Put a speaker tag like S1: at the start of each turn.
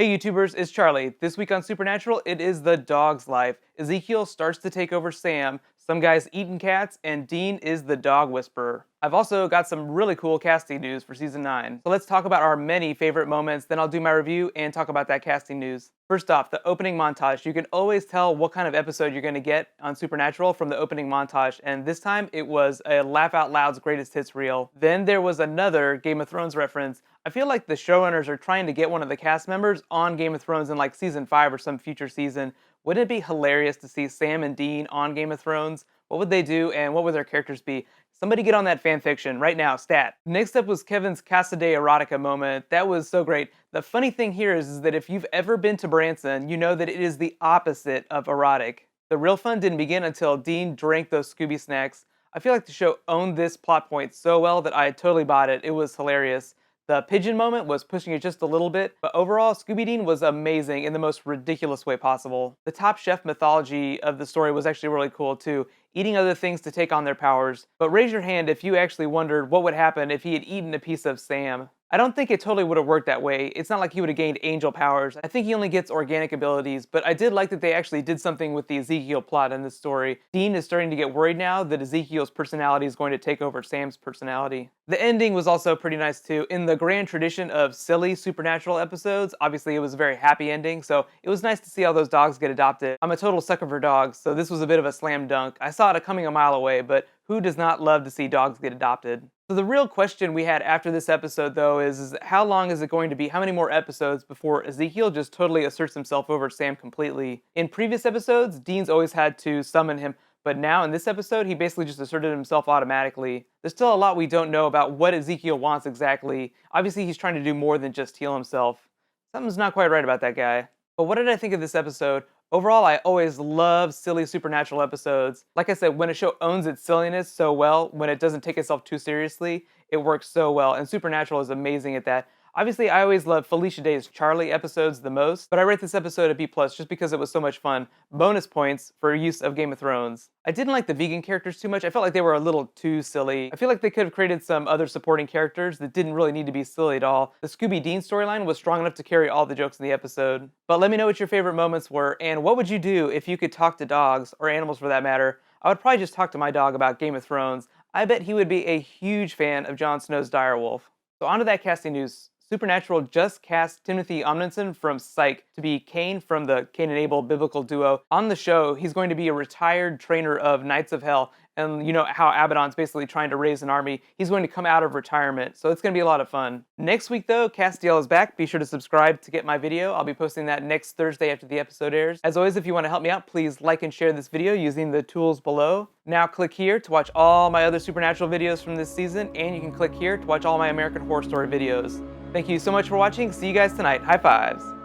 S1: Hey YouTubers, it's Charlie. This week on Supernatural, it is the dog's life. Ezekiel starts to take over Sam, some guy's eating cats, and Dean is the dog whisperer. I've also got some really cool casting news for Season 9. So let's talk about our many favorite moments, then I'll do my review and talk about that casting news. First off, the opening montage. You can always tell what kind of episode you're going to get on Supernatural from the opening montage, and this time it was a Laugh Out Loud's Greatest Hits reel. Then there was another Game of Thrones reference. I feel like the showrunners are trying to get one of the cast members on Game of Thrones in like Season 5 or some future season. Wouldn't it be hilarious to see Sam and Dean on Game of Thrones? What would they do and what would their characters be? Somebody get on that fanfiction right now, stat. Next up was Kevin's Casa de Erotica moment. That was so great. The funny thing here is that if you've ever been to Branson, you know that it is the opposite of erotic. The real fun didn't begin until Dean drank those Scooby snacks. I feel like the show owned this plot point so well that I totally bought it. It was hilarious. The pigeon moment was pushing it just a little bit, but overall, Scooby Dean was amazing in the most ridiculous way possible. The Top Chef mythology of the story was actually really cool too, eating other things to take on their powers. But raise your hand if you actually wondered what would happen if he had eaten a piece of Sam. I don't think it totally would have worked that way. It's not like he would have gained angel powers. I think he only gets organic abilities, but I did like that they actually did something with the Ezekiel plot in this story. Dean is starting to get worried now that Ezekiel's personality is going to take over Sam's personality. The ending was also pretty nice too. In the grand tradition of silly supernatural episodes, obviously it was a very happy ending, so it was nice to see all those dogs get adopted. I'm a total sucker for dogs, so this was a bit of a slam dunk. I saw it coming a mile away, but who does not love to see dogs get adopted? So the real question we had after this episode though is how long is it going to be? How many more episodes before Ezekiel just totally asserts himself over Sam completely? In previous episodes, Dean's always had to summon him, but now in this episode, he basically just asserted himself automatically. There's still a lot we don't know about what Ezekiel wants exactly. Obviously, he's trying to do more than just heal himself. Something's not quite right about that guy. But what did I think of this episode? Overall, I always love silly supernatural episodes. Like I said, when a show owns its silliness so well, when it doesn't take itself too seriously, it works so well, and Supernatural is amazing at that. Obviously, I always love Felicia Day's Charlie episodes the most, but I rate this episode a B+ just because it was so much fun. Bonus points for use of Game of Thrones. I didn't like the vegan characters too much. I felt like they were a little too silly. I feel like they could have created some other supporting characters that didn't really need to be silly at all. The Scooby Dean storyline was strong enough to carry all the jokes in the episode. But let me know what your favorite moments were, and what would you do if you could talk to dogs, or animals for that matter? I would probably just talk to my dog about Game of Thrones. I bet he would be a huge fan of Jon Snow's direwolf. So on to that casting news. Supernatural just cast Timothy Omundson from Psych to be Cain from the Cain and Abel biblical duo. On the show, he's going to be a retired trainer of Knights of Hell, and you know how Abaddon's basically trying to raise an army. He's going to come out of retirement, so it's going to be a lot of fun. Next week though, Castiel is back. Be sure to subscribe to get my video. I'll be posting that next Thursday after the episode airs. As always, if you want to help me out, please like and share this video using the tools below. Now click here to watch all my other Supernatural videos from this season, and you can click here to watch all my American Horror Story videos. Thank you so much for watching. See you guys tonight. High fives.